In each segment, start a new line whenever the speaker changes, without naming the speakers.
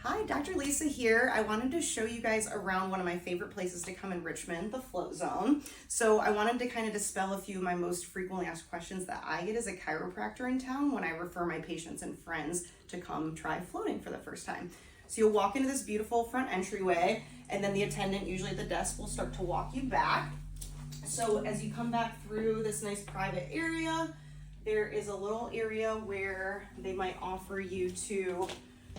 Hi, Dr. Lisa here. I wanted to show you guys around one of my favorite places to come in Richmond, the Float Zone. So I wanted to kind of dispel a few of my most frequently asked questions that I get as a chiropractor in town when I refer my patients and friends to come try floating for the first time. So you'll walk into this beautiful front entryway, and then the attendant, usually at the desk, will start to walk you back. So as you come back through this nice private area, there is a little area where they might offer you to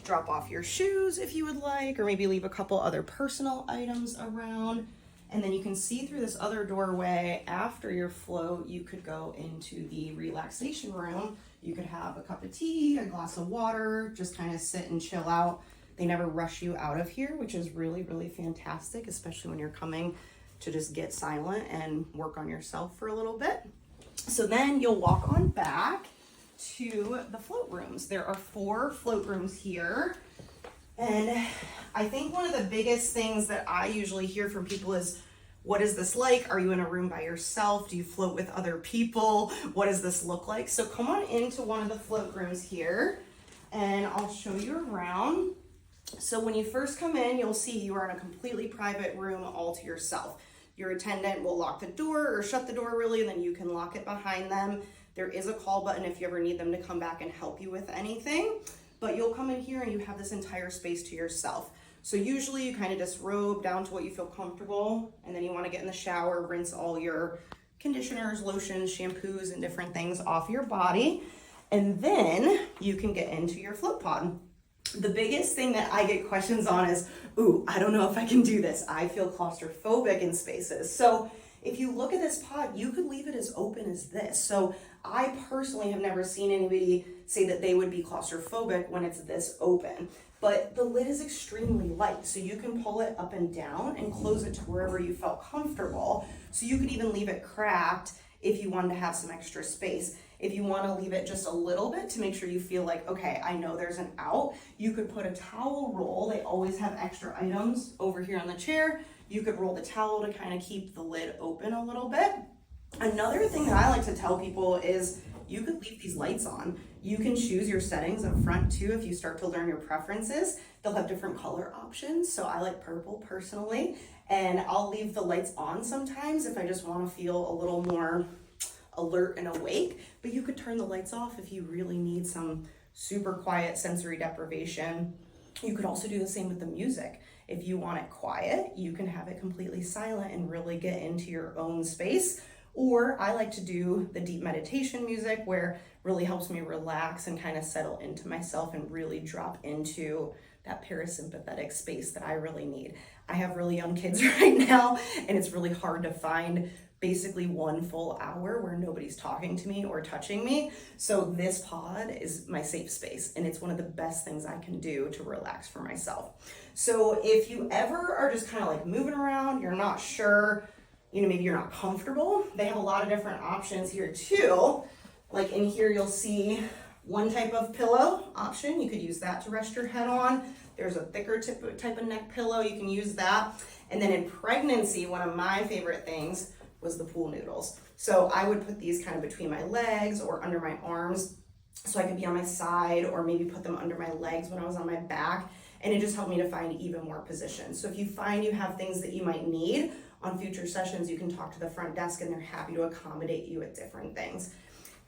drop off your shoes if you would like, or maybe leave a couple other personal items around. And then you can see through this other doorway after your float, you could go into the relaxation room. You could have a cup of tea, a glass of water, just kind of sit and chill out. They never rush you out of here, which is really, really fantastic, especially when you're coming to just get silent and work on yourself for a little bit. So then you'll walk on back to the float rooms. There are 4 float rooms here. And I think one of the biggest things that I usually hear from people is, what is this like? Are you in a room by yourself? Do you float with other people? What does this look like? So come on into one of the float rooms here and I'll show you around. So when you first come in, you'll see you are in a completely private room all to yourself. Your attendant will lock the door or shut the door really, and then you can lock it behind them. There is a call button if you ever need them to come back and help you with anything, but you'll come in here and you have this entire space to yourself. So usually you kind of disrobe down to what you feel comfortable, and then you want to get in the shower, rinse all your conditioners, lotions, shampoos, and different things off your body, and then you can get into your float pod. The biggest thing that I get questions on is, ooh, I don't know if I can do this. I feel claustrophobic in spaces. So if you look at this pod, you could leave it as open as this. So I personally have never seen anybody say that they would be claustrophobic when it's this open, but the lid is extremely light. So you can pull it up and down and close it to wherever you felt comfortable. So you could even leave it cracked if you wanted to have some extra space. If you want to leave it just a little bit to make sure you feel like, okay, I know there's an out, you could put a towel roll. They always have extra items over here on the chair. You could roll the towel to kind of keep the lid open a little bit. Another thing that I like to tell people is you could leave these lights on. You can choose your settings up front too if you start to learn your preferences. They'll have different color options. So I like purple personally, and I'll leave the lights on sometimes if I just want to feel a little more alert and awake, but you could turn the lights off if you really need some super quiet sensory deprivation. You could also do the same with the music. If you want it quiet, you can have it completely silent and really get into your own space. Or I like to do the deep meditation music where it really helps me relax and kind of settle into myself and really drop into that parasympathetic space that I really need. I have really young kids right now, and it's really hard to find basically 1 full hour where nobody's talking to me or touching me. So this pod is my safe space, and it's one of the best things I can do to relax for myself. So if you ever are just kind of like moving around, you're not sure, maybe you're not comfortable, they have a lot of different options here too. Like in here, you'll see one type of pillow option. You could use that to rest your head on. There's a thicker type of neck pillow. You can use that. And then in pregnancy, one of my favorite things was the pool noodles. So I would put these kind of between my legs or under my arms so I could be on my side, or maybe put them under my legs when I was on my back. And it just helped me to find even more positions. So if you find you have things that you might need on future sessions, you can talk to the front desk and they're happy to accommodate you at different things.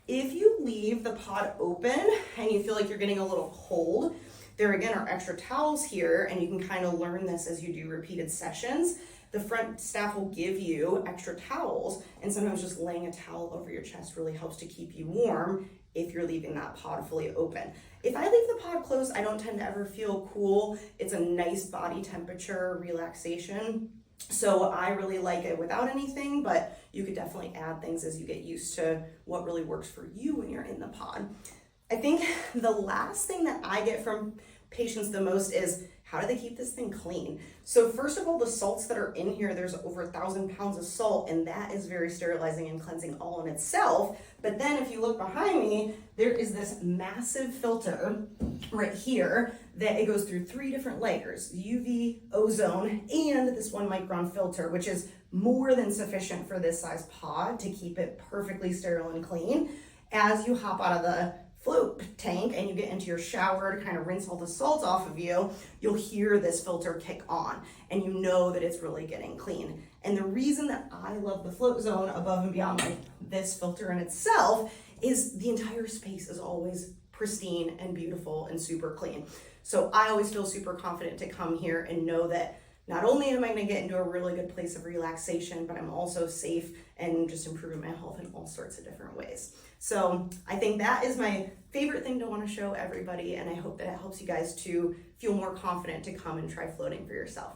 If you leave the pod open and you feel like you're getting a little cold, there again are extra towels here, and you can kind of learn this as you do repeated sessions. The front staff will give you extra towels, and sometimes just laying a towel over your chest really helps to keep you warm if you're leaving that pod fully open. If I leave the pod closed, I don't tend to ever feel cool. It's a nice body temperature relaxation. So I really like it without anything, but you could definitely add things as you get used to what really works for you when you're in the pod. I think the last thing that I get from patients the most is, how do they keep this thing clean? So first of all, the salts that are in here, there's over 1,000 pounds of salt, and that is very sterilizing and cleansing all in itself. But then if you look behind me, there is this massive filter right here that it goes through 3 different layers: UV, ozone, and this 1 micron filter, which is more than sufficient for this size pod to keep it perfectly sterile and clean. As you hop out of the float tank and you get into your shower to kind of rinse all the salt off of you, you'll hear this filter kick on and you know that it's really getting clean. And the reason that I love the float zone above and beyond like this filter in itself is the entire space is always pristine and beautiful and super clean. So I always feel super confident to come here and know that not only am I going to get into a really good place of relaxation, but I'm also safe and just improving my health in all sorts of different ways. So I think that is my favorite thing to want to show everybody, and I hope that it helps you guys to feel more confident to come and try floating for yourself.